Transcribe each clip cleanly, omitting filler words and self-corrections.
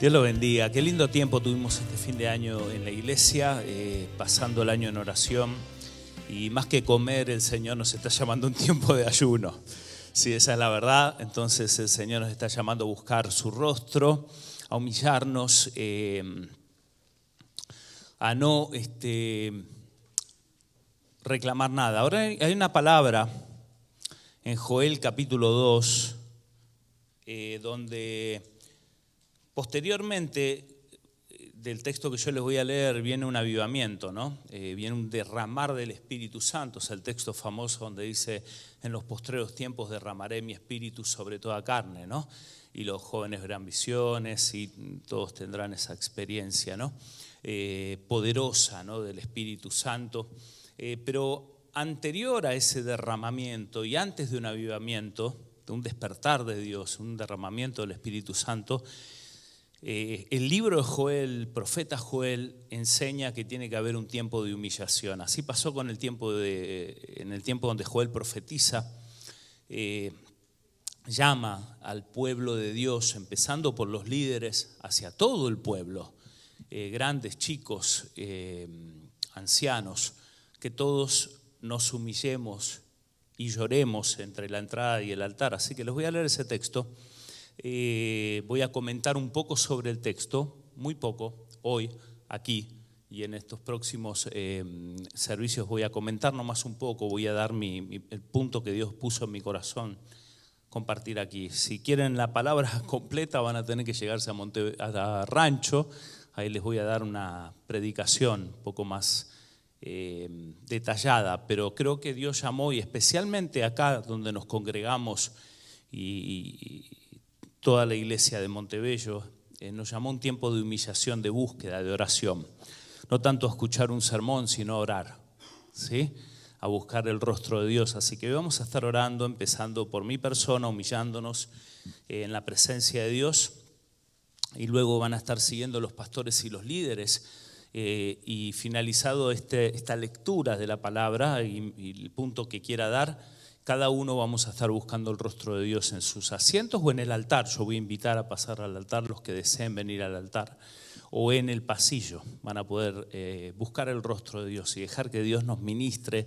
Dios lo bendiga. Qué lindo tiempo tuvimos este fin de año en la iglesia, pasando el año en oración. Y más que comer, el Señor nos está llamando a un tiempo de ayuno. Sí, esa es la verdad. Entonces el Señor nos está llamando a buscar su rostro, a humillarnos, a no reclamar nada. Ahora hay una palabra en Joel capítulo 2, donde posteriormente del texto que yo les voy a leer viene un avivamiento, ¿no? Viene un derramar del Espíritu Santo. Es el texto famoso donde dice: en los postreros tiempos derramaré mi espíritu sobre toda carne, ¿no? Y los jóvenes verán visiones y todos tendrán esa experiencia, ¿no? Poderosa, ¿no? Del Espíritu Santo. Pero anterior a ese derramamiento y antes de un avivamiento, de un despertar de Dios, un derramamiento del Espíritu Santo, el libro de Joel, el profeta Joel, enseña que tiene que haber un tiempo de humillación. Así pasó con en el tiempo donde Joel profetiza, llama al pueblo de Dios, empezando por los líderes, hacia todo el pueblo, grandes, chicos, ancianos, que todos nos humillemos y lloremos entre la entrada y el altar. Así que les voy a leer ese texto. Voy a comentar un poco sobre el texto, muy poco, hoy, aquí, y en estos próximos servicios voy a comentar nomás un poco, voy a dar el punto que Dios puso en mi corazón, compartir aquí. Si quieren la palabra completa van a tener que llegarse a Rancho, ahí les voy a dar una predicación un poco más detallada, pero creo que Dios llamó, y especialmente acá donde nos congregamos y toda la iglesia de Montebello, nos llamó un tiempo de humillación, de búsqueda, de oración. No tanto a escuchar un sermón, sino a orar, ¿sí? A buscar el rostro de Dios. Así que vamos a estar orando, empezando por mi persona, humillándonos en la presencia de Dios. Y luego van a estar siguiendo los pastores y los líderes. Y finalizado esta lectura de la palabra y el punto que quiera dar, cada uno vamos a estar buscando el rostro de Dios en sus asientos o en el altar. Yo voy a invitar a pasar al altar los que deseen venir al altar. O en el pasillo van a poder buscar el rostro de Dios y dejar que Dios nos ministre,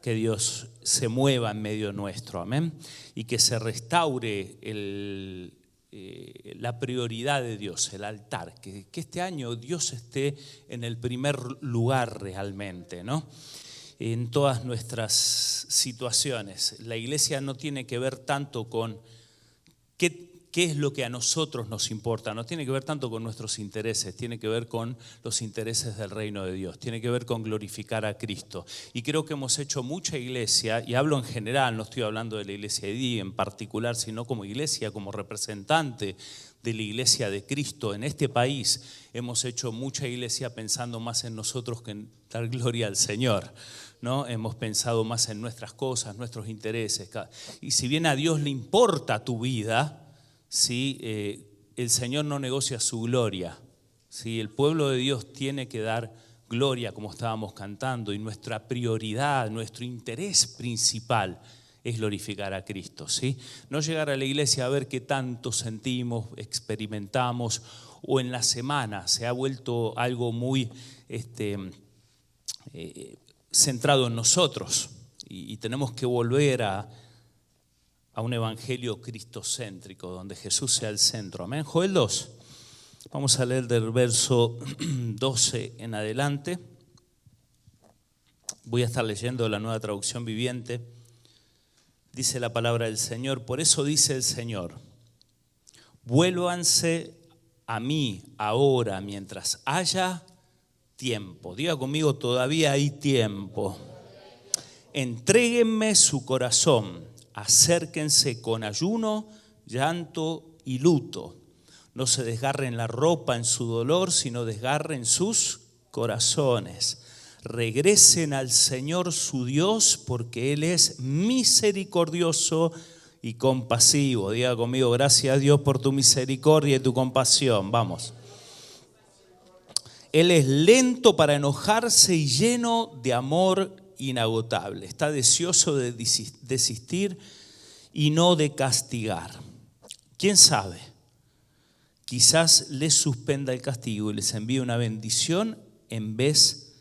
que Dios se mueva en medio nuestro. Amén. Y que se restaure la prioridad de Dios, el altar. Que este año Dios esté en el primer lugar realmente, ¿no? En todas nuestras situaciones. La iglesia no tiene que ver tanto con qué es lo que a nosotros nos importa, no tiene que ver tanto con nuestros intereses, tiene que ver con los intereses del reino de Dios, tiene que ver con glorificar a Cristo. Y creo que hemos hecho mucha iglesia, y hablo en general, no estoy hablando de la iglesia de Dí en particular, sino como iglesia, como representante de la iglesia de Cristo en este país, hemos hecho mucha iglesia pensando más en nosotros que en dar gloria al Señor, ¿no? Hemos pensado más en nuestras cosas, nuestros intereses. Y si bien a Dios le importa tu vida, ¿sí? El Señor no negocia su gloria, ¿sí? El pueblo de Dios tiene que dar gloria, como estábamos cantando, y nuestra prioridad, nuestro interés principal es glorificar a Cristo, ¿sí? No llegar a la iglesia a ver qué tanto sentimos, experimentamos, o en la semana se ha vuelto algo muy centrado en nosotros, y tenemos que volver a un evangelio cristocéntrico, donde Jesús sea el centro. Amén. Joel 2, vamos a leer del verso 12 en adelante. Voy a estar leyendo la Nueva Traducción Viviente. Dice la palabra del Señor: por eso dice el Señor, vuélvanse a mí ahora mientras haya tiempo. Diga conmigo: todavía hay tiempo. Entréguenme su corazón, acérquense con ayuno, llanto y luto. No se desgarren la ropa en su dolor, sino desgarren sus corazones. Regresen al Señor su Dios, porque Él es misericordioso y compasivo. Diga conmigo: gracias a Dios por tu misericordia y tu compasión. Vamos. Él es lento para enojarse y lleno de amor inagotable. Está deseoso de desistir y no de castigar. ¿Quién sabe quizás les suspenda el castigo y les envíe una bendición en vez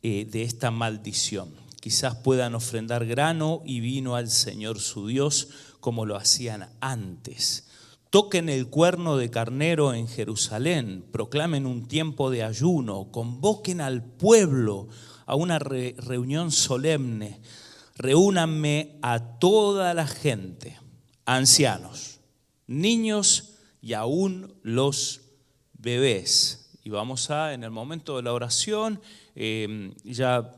de esta maldición. Quizás puedan ofrendar grano y vino al Señor su Dios como lo hacían antes. Toquen el cuerno de carnero en Jerusalén, proclamen un tiempo de ayuno, convoquen al pueblo a una reunión solemne, reúnanme a toda la gente, ancianos, niños y aún los bebés. Y vamos en el momento de la oración, ya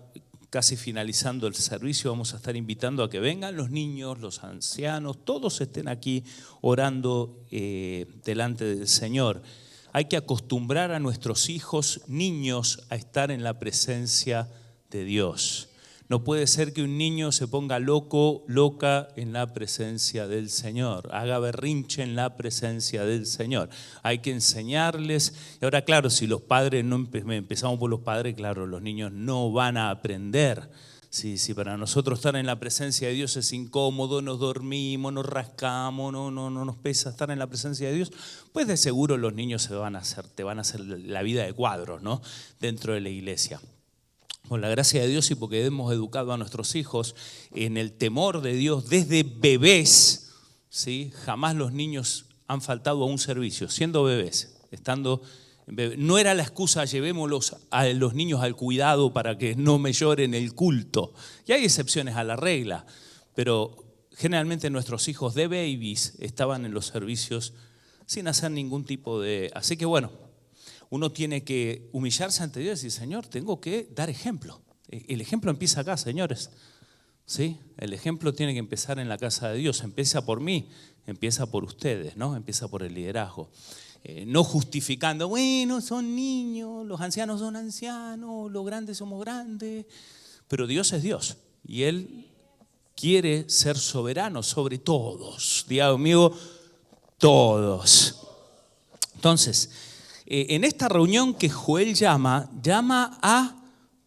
casi finalizando el servicio, vamos a estar invitando a que vengan los niños, los ancianos, todos estén aquí orando delante del Señor. Hay que acostumbrar a nuestros hijos, niños, a estar en la presencia de Dios. No puede ser que un niño se ponga loco, loca en la presencia del Señor, haga berrinche en la presencia del Señor. Hay que enseñarles. Y ahora, claro, si los padres, empezamos por los padres, claro, los niños no van a aprender. Si para nosotros estar en la presencia de Dios es incómodo, nos dormimos, nos rascamos, no nos pesa estar en la presencia de Dios, pues de seguro los niños te van a hacer la vida de cuadros, ¿no? Dentro de la iglesia. Con la gracia de Dios y porque hemos educado a nuestros hijos en el temor de Dios desde bebés, ¿sí? Jamás los niños han faltado a un servicio, siendo bebés, estando bebés. No era la excusa, llevémoslos a los niños al cuidado para que no me lloren el culto. Y hay excepciones a la regla, pero generalmente nuestros hijos de babies estaban en los servicios sin hacer ningún tipo de... Así que bueno, uno tiene que humillarse ante Dios y decir, Señor, tengo que dar ejemplo. El ejemplo empieza acá, señores. ¿Sí? El ejemplo tiene que empezar en la casa de Dios. Empieza por mí, empieza por ustedes, ¿no? Empieza por el liderazgo. No justificando, bueno, son niños, los ancianos son ancianos, los grandes somos grandes. Pero Dios es Dios y Él quiere ser soberano sobre todos. Diga conmigo, todos. Entonces, en esta reunión que Joel llama a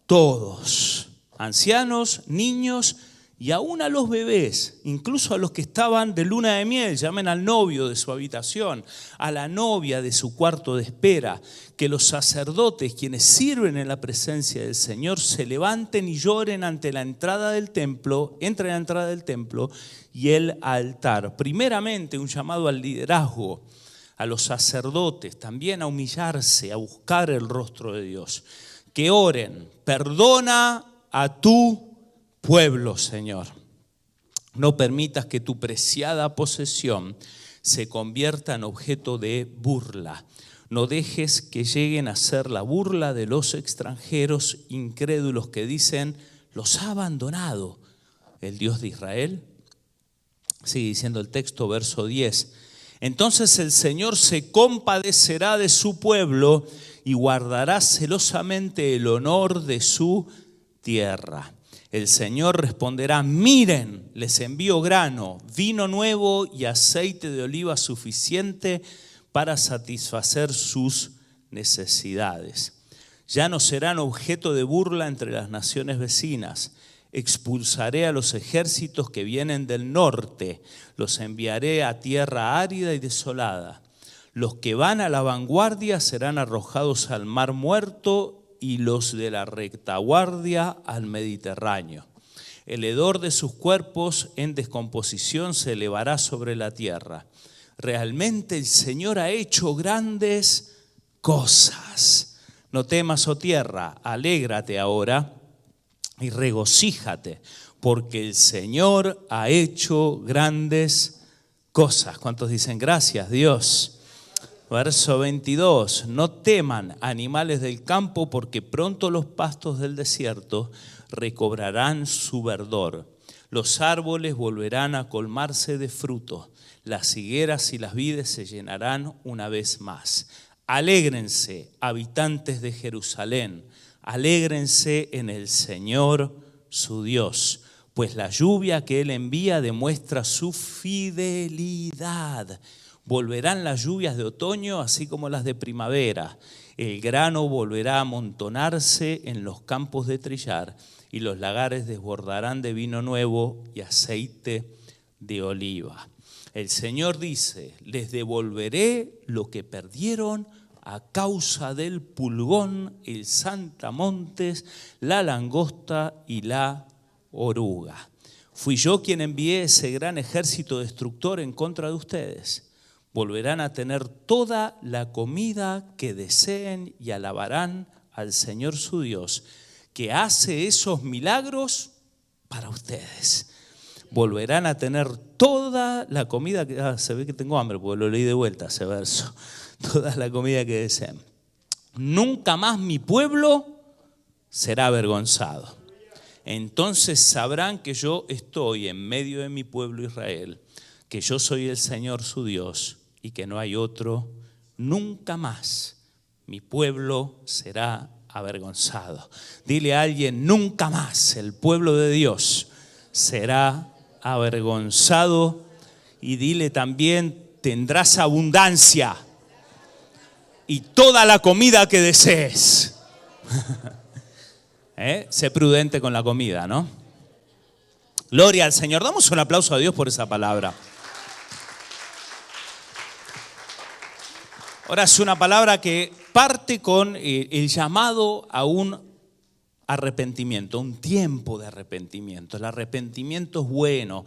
todos, ancianos, niños y aún a los bebés, incluso a los que estaban de luna de miel. Llamen al novio de su habitación, a la novia de su cuarto de espera, que los sacerdotes, quienes sirven en la presencia del Señor, se levanten y lloren ante la entrada del templo, entre la entrada del templo y el altar. Primeramente, un llamado al liderazgo, a los sacerdotes, también a humillarse, a buscar el rostro de Dios. Que oren, perdona a tu pueblo, Señor. No permitas que tu preciada posesión se convierta en objeto de burla. No dejes que lleguen a ser la burla de los extranjeros incrédulos que dicen, los ha abandonado el Dios de Israel. Sigue diciendo el texto, verso 10. Entonces el Señor se compadecerá de su pueblo y guardará celosamente el honor de su tierra. El Señor responderá, miren, les envío grano, vino nuevo y aceite de oliva suficiente para satisfacer sus necesidades. Ya no serán objeto de burla entre las naciones vecinas. Expulsaré a los ejércitos que vienen del norte, los enviaré a tierra árida y desolada. Los que van a la vanguardia serán arrojados al mar muerto y los de la retaguardia al Mediterráneo. El hedor de sus cuerpos en descomposición se elevará sobre la tierra. Realmente el Señor ha hecho grandes cosas. No temas, oh tierra, alégrate ahora y regocíjate, porque el Señor ha hecho grandes cosas. ¿Cuántos dicen gracias, Dios? Verso 22, no teman animales del campo, porque pronto los pastos del desierto recobrarán su verdor. Los árboles volverán a colmarse de fruto, las higueras y las vides se llenarán una vez más. Alégrense, habitantes de Jerusalén, alégrense en el Señor su Dios, pues la lluvia que Él envía demuestra su fidelidad. Volverán las lluvias de otoño así como las de primavera. El grano volverá a amontonarse en los campos de trillar y los lagares desbordarán de vino nuevo y aceite de oliva. El Señor dice, les devolveré lo que perdieron a causa del pulgón, el saltamontes, la langosta y la oruga. Fui yo quien envié ese gran ejército destructor en contra de ustedes. Volverán a tener toda la comida que deseen y alabarán al Señor su Dios, que hace esos milagros para ustedes. Volverán a tener toda la comida que... se ve que tengo hambre porque lo leí de vuelta ese verso. Toda la comida que deseen. Nunca más mi pueblo será avergonzado. Entonces sabrán que yo estoy en medio de mi pueblo Israel, que yo soy el Señor su Dios y que no hay otro. Nunca más mi pueblo será avergonzado. Dile a alguien, nunca más el pueblo de Dios será avergonzado. Y dile también, tendrás abundancia y toda la comida que desees. Sé prudente con la comida, ¿no? Gloria al Señor. Damos un aplauso a Dios por esa palabra. Ahora es una palabra que parte con el llamado a un arrepentimiento, un tiempo de arrepentimiento. El arrepentimiento es bueno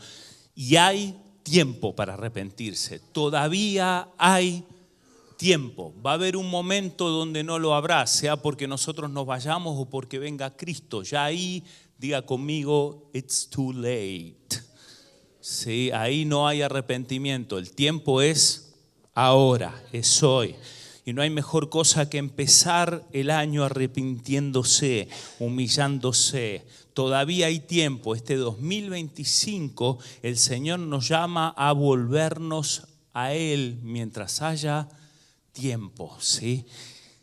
y hay tiempo para arrepentirse. Todavía hay tiempo. Va a haber un momento donde no lo habrá, sea porque nosotros nos vayamos o porque venga Cristo. Ya ahí, diga conmigo, it's too late. Sí, ahí no hay arrepentimiento. El tiempo es ahora, es hoy. Y no hay mejor cosa que empezar el año arrepintiéndose, humillándose. Todavía hay tiempo. Este 2025 el Señor nos llama a volvernos a Él mientras haya tiempo, ¿sí?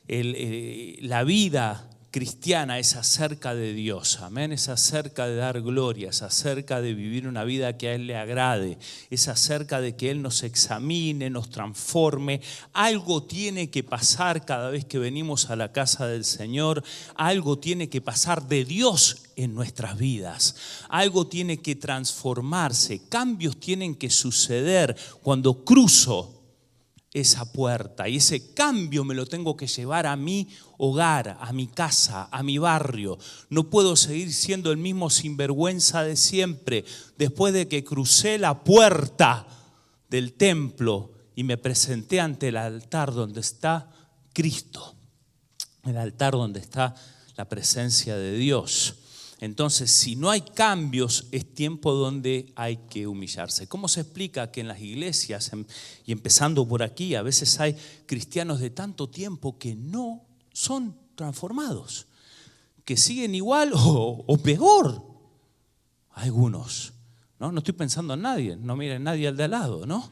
La vida cristiana es acerca de Dios, amén, es acerca de dar gloria, es acerca de vivir una vida que a Él le agrade, es acerca de que Él nos examine, nos transforme. Algo tiene que pasar cada vez que venimos a la casa del Señor, algo tiene que pasar de Dios en nuestras vidas, algo tiene que transformarse, cambios tienen que suceder cuando cruzo esa puerta, y ese cambio me lo tengo que llevar a mi hogar, a mi casa, a mi barrio. No puedo seguir siendo el mismo sinvergüenza de siempre. Después de que crucé la puerta del templo y me presenté ante el altar donde está Cristo, el altar donde está la presencia de Dios. Entonces, si no hay cambios, es tiempo donde hay que humillarse. ¿Cómo se explica que en las iglesias, y empezando por aquí, a veces hay cristianos de tanto tiempo que no son transformados, que siguen igual o peor? Algunos, ¿no? No estoy pensando en nadie, no miren nadie al de al lado, ¿no?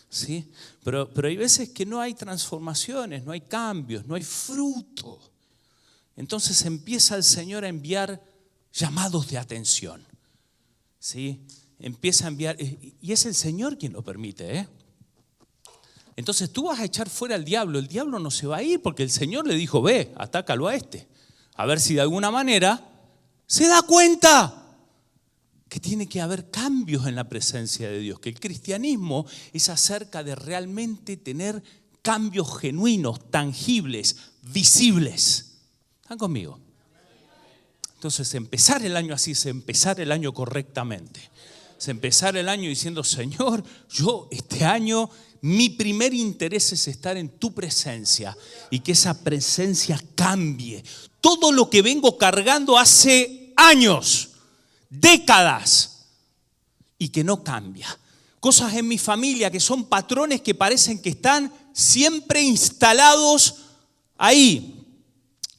¿Sí? Pero hay veces que no hay transformaciones, no hay cambios, no hay fruto. Entonces empieza el Señor a enviar llamados de atención, ¿sí? Empieza a enviar, y es el Señor quien lo permite, ¿eh? Entonces tú vas a echar fuera al diablo, el diablo no se va a ir porque el Señor le dijo, ve, atácalo a este, a ver si de alguna manera se da cuenta que tiene que haber cambios en la presencia de Dios, que el cristianismo es acerca de realmente tener cambios genuinos, tangibles, visibles. ¿Están conmigo? Entonces, empezar el año así es empezar el año correctamente. Es empezar el año diciendo, Señor, yo este año, mi primer interés es estar en tu presencia y que esa presencia cambie. Todo lo que vengo cargando hace años, décadas, y que no cambia. Cosas en mi familia que son patrones que parecen que están siempre instalados ahí.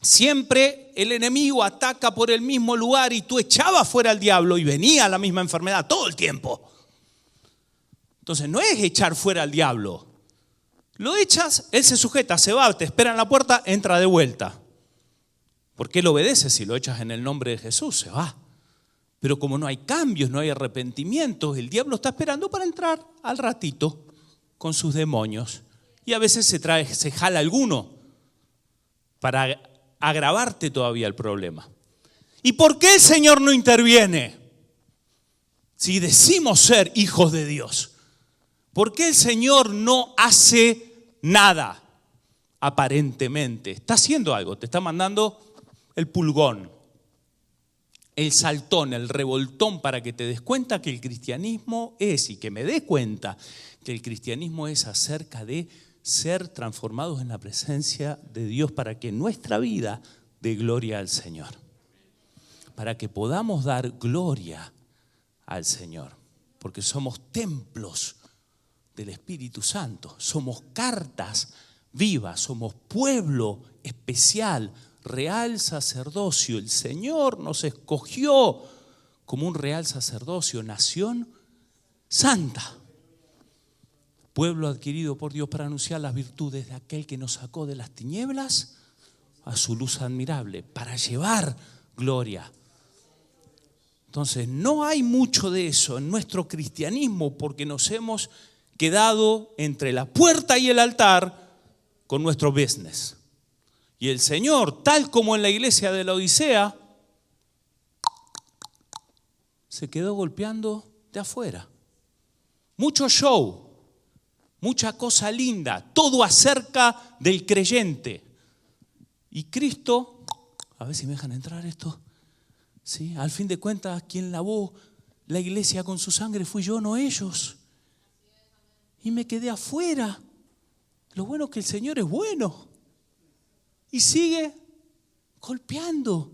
Siempre el enemigo ataca por el mismo lugar y tú echabas fuera al diablo y venía la misma enfermedad todo el tiempo. Entonces no es echar fuera al diablo. Lo echas, él se sujeta, se va, te espera en la puerta, entra de vuelta. Porque él obedece, si lo echas en el nombre de Jesús, se va. Pero como no hay cambios, no hay arrepentimientos, el diablo está esperando para entrar al ratito con sus demonios. Y a veces se jala alguno para agravarte todavía el problema. ¿Y por qué el Señor no interviene? Si decimos ser hijos de Dios, ¿Por qué el Señor no hace nada? Aparentemente. Está haciendo algo, te está mandando el pulgón, el saltón, el revoltón para que te des cuenta que el cristianismo es, y que me dé cuenta que el cristianismo es acerca de ser transformados en la presencia de Dios para que nuestra vida dé gloria al Señor. Para que podamos dar gloria al Señor. Porque somos templos del Espíritu Santo. Somos cartas vivas, somos pueblo especial, real sacerdocio. El Señor nos escogió como un real sacerdocio, nación santa. Pueblo adquirido por Dios para anunciar las virtudes de aquel que nos sacó de las tinieblas a su luz admirable, para llevar gloria. Entonces, no hay mucho de eso en nuestro cristianismo porque nos hemos quedado entre la puerta y el altar con nuestro business. Y el Señor, tal como en la iglesia de la Odisea, se quedó golpeando de afuera. Mucho show, mucha cosa linda, todo acerca del creyente. Y Cristo, a ver si me dejan entrar esto, ¿sí? Al fin de cuentas, quien lavó la iglesia con su sangre fui yo, no ellos. Y me quedé afuera. Lo bueno es que el Señor es bueno. Y sigue golpeando.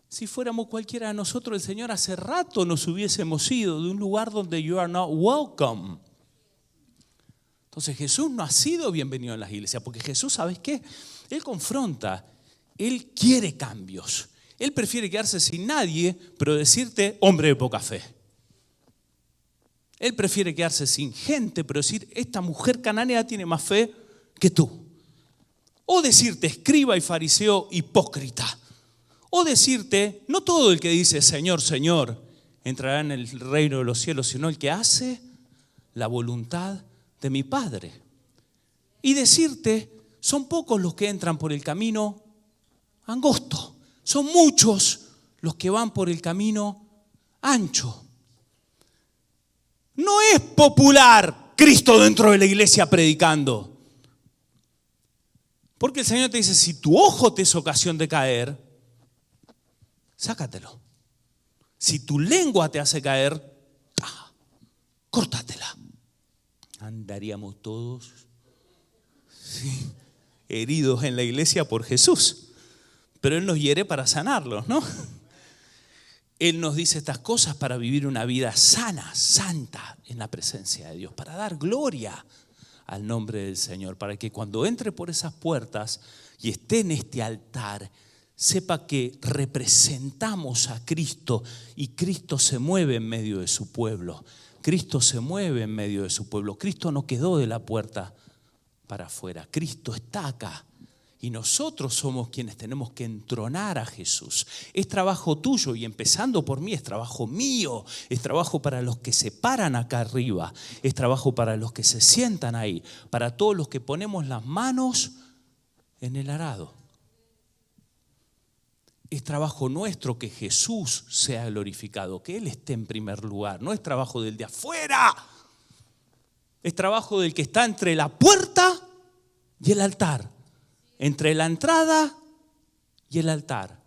Si fuéramos cualquiera de nosotros, el Señor hace rato nos hubiésemos ido de un lugar donde you are not welcome. Entonces Jesús no ha sido bienvenido en las iglesias, porque Jesús, ¿sabes qué? Él confronta, Él quiere cambios. Él prefiere quedarse sin nadie, pero decirte, hombre de poca fe. Él prefiere quedarse sin gente, pero decir, esta mujer cananea tiene más fe que tú. O decirte, escriba y fariseo hipócrita. O decirte, no todo el que dice Señor, Señor, entrará en el reino de los cielos, sino el que hace la voluntad de mi Padre. Y decirte, son pocos los que entran por el camino angosto. Son muchos los que van por el camino ancho. No es popular Cristo dentro de la iglesia predicando. Porque el Señor te dice, si tu ojo te es ocasión de caer, sácatelo. Si tu lengua te hace caer, córtatela. Andaríamos todos heridos en la iglesia por Jesús. Pero Él nos hiere para sanarlos, ¿no? Él nos dice estas cosas para vivir una vida sana, santa en la presencia de Dios, para dar gloria al nombre del Señor, para que cuando entre por esas puertas y esté en este altar, sepa que representamos a Cristo y Cristo se mueve en medio de su pueblo. Cristo se mueve en medio de su pueblo. Cristo no quedó de la puerta para afuera. Cristo está acá. Y nosotros somos quienes tenemos que entronar a Jesús. Es trabajo tuyo y empezando por mí, es trabajo mío. Es trabajo para los que se paran acá arriba. Es trabajo para los que se sientan ahí. Para todos los que ponemos las manos en el arado. Es trabajo nuestro que Jesús sea glorificado, que Él esté en primer lugar. No es trabajo del de afuera. Es trabajo del que está entre la puerta y el altar. Entre la entrada y el altar.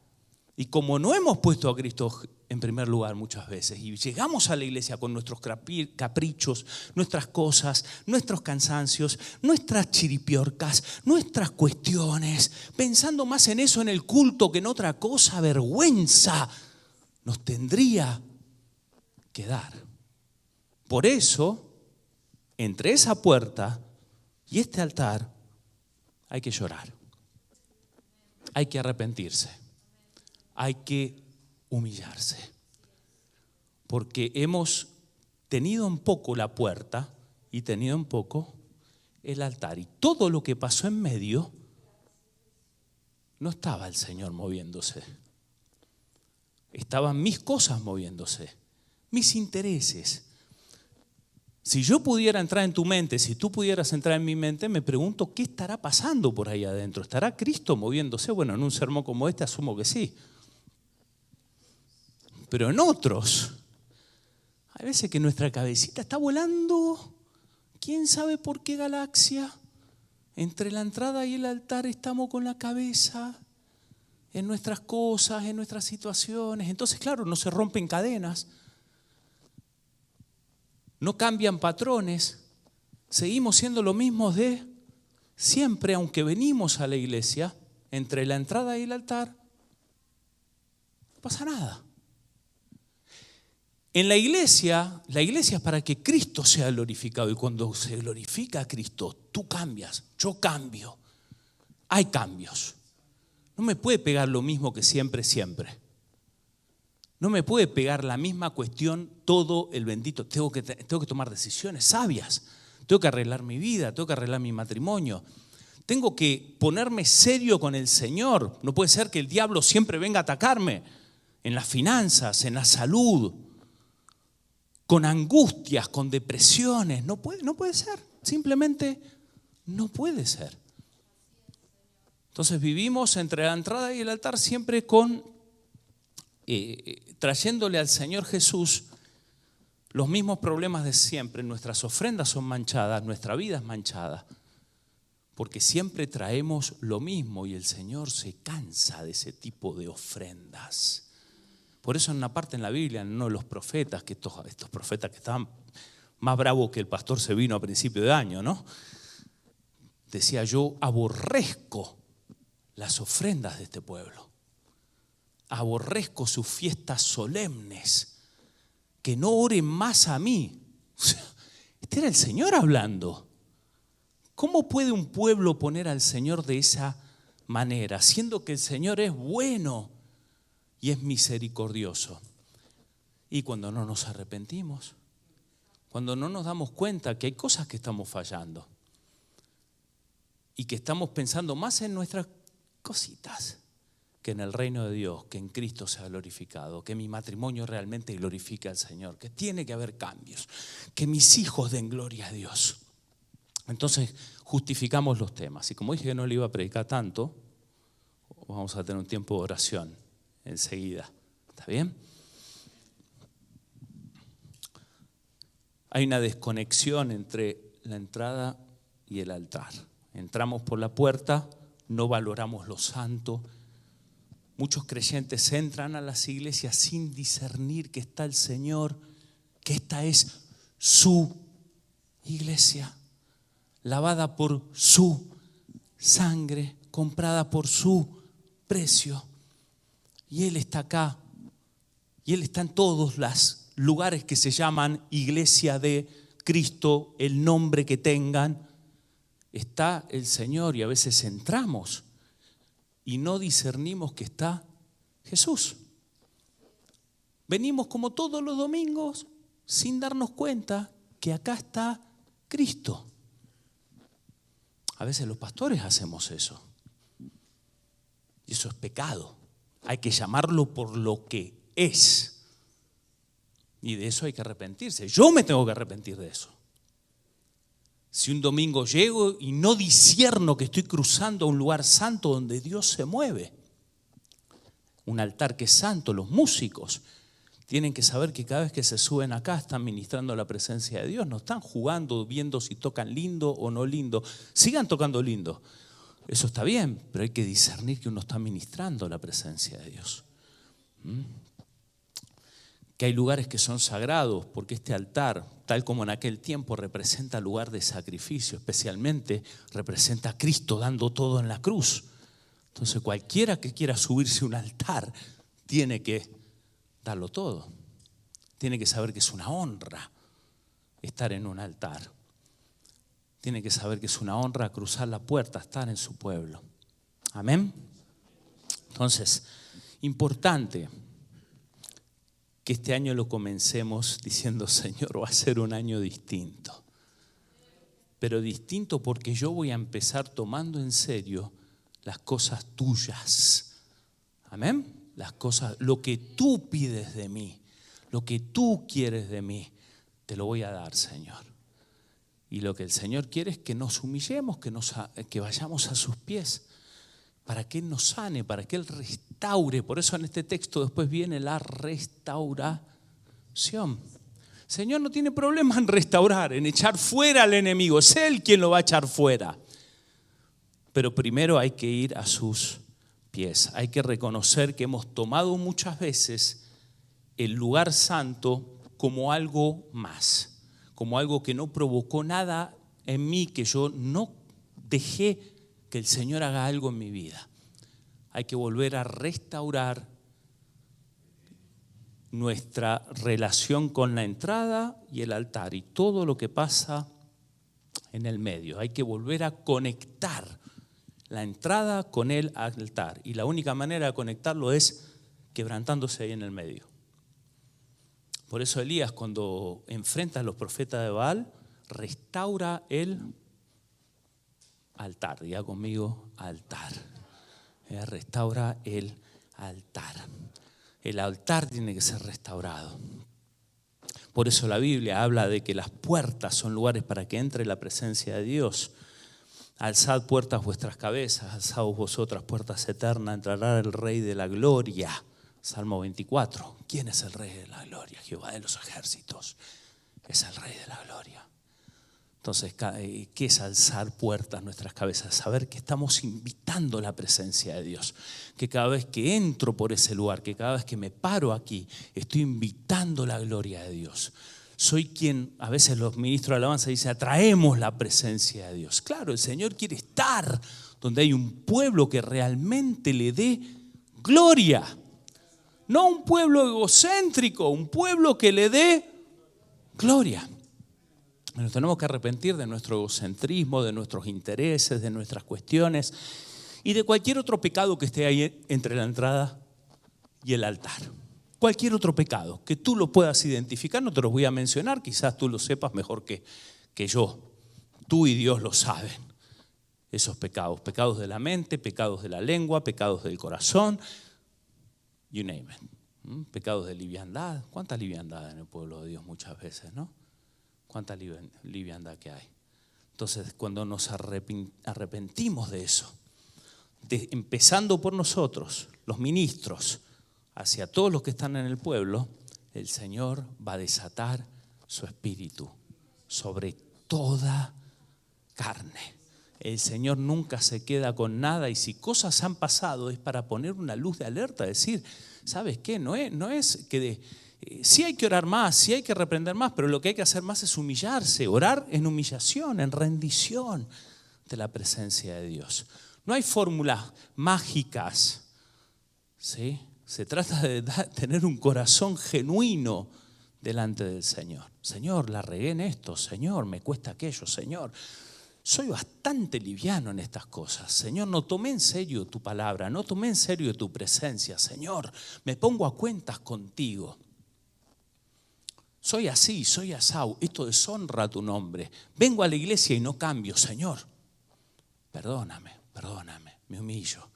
Y como no hemos puesto a Cristo en primer lugar muchas veces y llegamos a la iglesia con nuestros caprichos, nuestras cosas, nuestros cansancios, nuestras chiripiorcas, nuestras cuestiones, pensando más en eso en el culto que en otra cosa, vergüenza nos tendría que dar. Por eso, entre esa puerta y este altar hay que llorar. Hay que arrepentirse, hay que humillarse, porque hemos tenido en poco la puerta y tenido en poco el altar. Y todo lo que pasó en medio, no estaba el Señor moviéndose. Estaban mis cosas moviéndose, mis intereses. Si yo pudiera entrar en tu mente, si tú pudieras entrar en mi mente, me pregunto qué estará pasando por ahí adentro. ¿Estará Cristo moviéndose? Bueno, en un sermón como este asumo que sí. Pero en otros Hay veces que nuestra cabecita está volando, quién sabe por qué galaxia. Entre la entrada y el altar estamos con la cabeza en nuestras cosas, en nuestras situaciones. Entonces, claro, no se rompen cadenas, no cambian patrones, seguimos siendo lo mismos de siempre, aunque venimos a la iglesia, entre la entrada y el altar, no pasa nada. En la iglesia es para que Cristo sea glorificado, y cuando se glorifica a Cristo, tú cambias, yo cambio, hay cambios. No me puede pegar lo mismo que siempre, siempre. No me puede pegar la misma cuestión todo el bendito. Tengo que tomar decisiones sabias. Tengo que arreglar mi vida, tengo que arreglar mi matrimonio. Tengo que ponerme serio con el Señor. No puede ser que el diablo siempre venga a atacarme en las finanzas, en la salud, con angustias, con depresiones. No puede ser. Simplemente no puede ser. Entonces vivimos entre la entrada y el altar siempre trayéndole al Señor Jesús los mismos problemas de siempre. Nuestras ofrendas son manchadas, nuestra vida es manchada, porque siempre traemos lo mismo y el Señor se cansa de ese tipo de ofrendas. Por eso en una parte en la Biblia, en uno de los profetas, que estos profetas que estaban más bravos que el pastor se vino a principio de año, ¿no? Decía: yo aborrezco las ofrendas de este pueblo. Aborrezco sus fiestas solemnes. Que no oren más a mí. O sea, este era el Señor hablando. ¿Cómo puede un pueblo poner al Señor de esa manera, siendo que el Señor es bueno y es misericordioso? Y cuando no nos arrepentimos, cuando no nos damos cuenta que hay cosas que estamos fallando y que estamos pensando más en nuestras cositas que en el reino de Dios, que en Cristo sea glorificado, que mi matrimonio realmente glorifique al Señor, que tiene que haber cambios, que mis hijos den gloria a Dios. Entonces justificamos los temas. Y como dije que no le iba a predicar tanto, vamos a tener un tiempo de oración enseguida. ¿Está bien? Hay una desconexión entre la entrada y el altar. Entramos por la puerta, no valoramos lo santo. Muchos creyentes entran a las iglesias sin discernir que está el Señor, que esta es su iglesia, lavada por su sangre, comprada por su precio. Y Él está acá, y Él está en todos los lugares que se llaman iglesia de Cristo, el nombre que tengan. Está el Señor, y a veces entramos y no discernimos que está Jesús. Venimos como todos los domingos sin darnos cuenta que acá está Cristo. A veces los pastores hacemos eso. Y eso es pecado. Hay que llamarlo por lo que es. Y de eso hay que arrepentirse. Yo me tengo que arrepentir de eso. Si un domingo llego y no discierno que estoy cruzando a un lugar santo donde Dios se mueve, un altar que es santo, los músicos tienen que saber que cada vez que se suben acá están ministrando la presencia de Dios, no están jugando, viendo si tocan lindo o no lindo. Sigan tocando lindo, eso está bien, pero hay que discernir que uno está ministrando la presencia de Dios. Que hay lugares que son sagrados, porque este altar, tal como en aquel tiempo, representa lugar de sacrificio, especialmente representa a Cristo dando todo en la cruz. Entonces cualquiera que quiera subirse a un altar tiene que darlo todo. Tiene que saber que es una honra estar en un altar. Tiene que saber que es una honra cruzar la puerta, estar en su pueblo. Amén. Entonces, importante que este año lo comencemos diciendo: Señor, va a ser un año distinto. Pero distinto porque yo voy a empezar tomando en serio las cosas tuyas. Amén. Las cosas, lo que tú pides de mí, lo que tú quieres de mí, te lo voy a dar, Señor. Y lo que el Señor quiere es que nos humillemos, que vayamos a sus pies, para que Él nos sane, para que Él restaure. Por eso en este texto después viene la restauración. Señor no tiene problema en restaurar, en echar fuera al enemigo. Es Él quien lo va a echar fuera. Pero primero hay que ir a sus pies. Hay que reconocer que hemos tomado muchas veces el lugar santo como algo más, como algo que no provocó nada en mí, que yo no dejé que el Señor haga algo en mi vida. Hay que volver a restaurar nuestra relación con la entrada y el altar y todo lo que pasa en el medio. Hay que volver a conectar la entrada con el altar. Y la única manera de conectarlo es quebrantándose ahí en el medio. Por eso Elías, cuando enfrenta a los profetas de Baal, restaura el altar. Diga conmigo, altar. Restaura el altar. El altar tiene que ser restaurado. Por eso la Biblia habla de que las puertas son lugares para que entre la presencia de Dios. Alzad puertas vuestras cabezas, alzaos vosotras puertas eternas, entrará el Rey de la Gloria. Salmo 24. ¿Quién es el Rey de la Gloria? Jehová de los ejércitos. Es el Rey de la Gloria. Entonces, ¿qué es alzar puertas nuestras cabezas? Saber que estamos invitando la presencia de Dios. Que cada vez que entro por ese lugar, que cada vez que me paro aquí, estoy invitando la gloria de Dios. Soy quien, a veces los ministros de alabanza dicen, atraemos la presencia de Dios. Claro, el Señor quiere estar donde hay un pueblo que realmente le dé gloria. No un pueblo egocéntrico, un pueblo que le dé gloria. Nos tenemos que arrepentir de nuestro egocentrismo, de nuestros intereses, de nuestras cuestiones y de cualquier otro pecado que esté ahí entre la entrada y el altar. Cualquier otro pecado que tú lo puedas identificar, no te los voy a mencionar, quizás tú lo sepas mejor que yo. Tú y Dios lo saben. Esos pecados, pecados de la mente, pecados de la lengua, pecados del corazón, you name it. Pecados de liviandad. ¿Cuánta liviandad en el pueblo de Dios muchas veces, no? Cuánta liviandad que hay. Entonces, cuando nos arrepentimos de eso, empezando por nosotros, los ministros, hacia todos los que están en el pueblo, el Señor va a desatar su espíritu sobre toda carne. El Señor nunca se queda con nada y si cosas han pasado es para poner una luz de alerta, decir, ¿sabes qué? No es que sí hay que orar más, sí hay que reprender más, pero lo que hay que hacer más es humillarse, orar en humillación, en rendición de la presencia de Dios. No hay fórmulas mágicas, ¿sí? Se trata de tener un corazón genuino delante del Señor. Señor, la regué en esto, Señor, me cuesta aquello, Señor. Soy bastante liviano en estas cosas. Señor, no tomé en serio tu palabra, no tomé en serio tu presencia. Señor, me pongo a cuentas contigo. Soy así, soy asau, esto deshonra tu nombre. Vengo a la iglesia y no cambio, Señor. Perdóname, me humillo.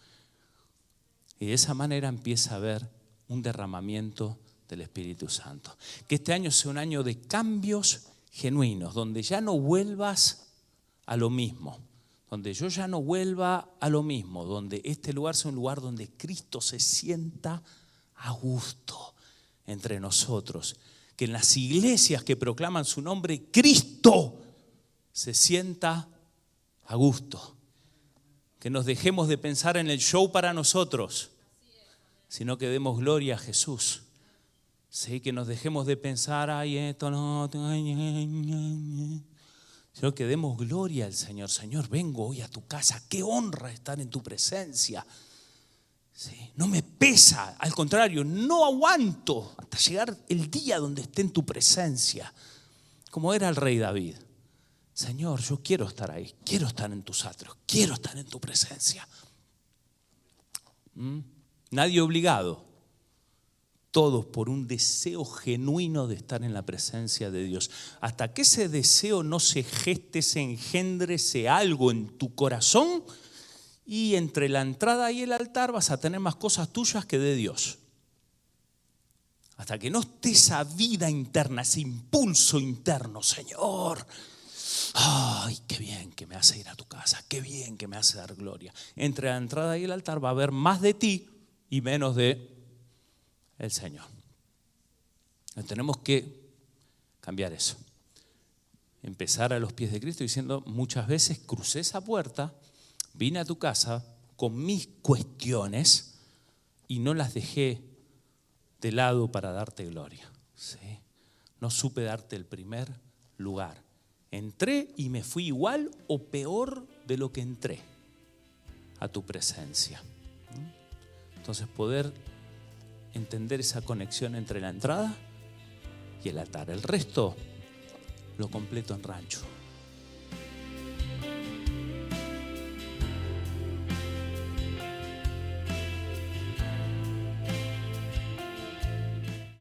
Y de esa manera empieza a haber un derramamiento del Espíritu Santo. Que este año sea un año de cambios genuinos, donde ya no vuelvas a lo mismo, donde yo ya no vuelva a lo mismo, donde este lugar sea un lugar donde Cristo se sienta a gusto entre nosotros. Que en las iglesias que proclaman su nombre, Cristo se sienta a gusto. Que nos dejemos de pensar en el show para nosotros, sino que demos gloria a Jesús. Sí, que nos dejemos de pensar, ay, esto no, sino que demos gloria al Señor. Señor, vengo hoy a tu casa, qué honra estar en tu presencia. Sí, no me pesa, al contrario, no aguanto hasta llegar el día donde esté en tu presencia, como era el rey David. Señor, yo quiero estar ahí, quiero estar en tus atrios, quiero estar en tu presencia. Nadie obligado, todos por un deseo genuino de estar en la presencia de Dios. Hasta que ese deseo no se geste, se engendre, sea algo en tu corazón, y entre la entrada y el altar vas a tener más cosas tuyas que de Dios. Hasta que no esté esa vida interna, ese impulso interno, Señor, ay, qué bien que me hace ir a tu casa, qué bien que me hace dar gloria. Entre la entrada y el altar va a haber más de ti y menos de el Señor. Tenemos que cambiar eso. Empezar a los pies de Cristo diciendo, muchas veces crucé esa puerta, vine a tu casa con mis cuestiones y no las dejé de lado para darte gloria. ¿Sí? No supe darte el primer lugar. Entré y me fui igual o peor de lo que entré a tu presencia. Entonces poder entender esa conexión entre la entrada y el altar. El resto lo completo en rancho.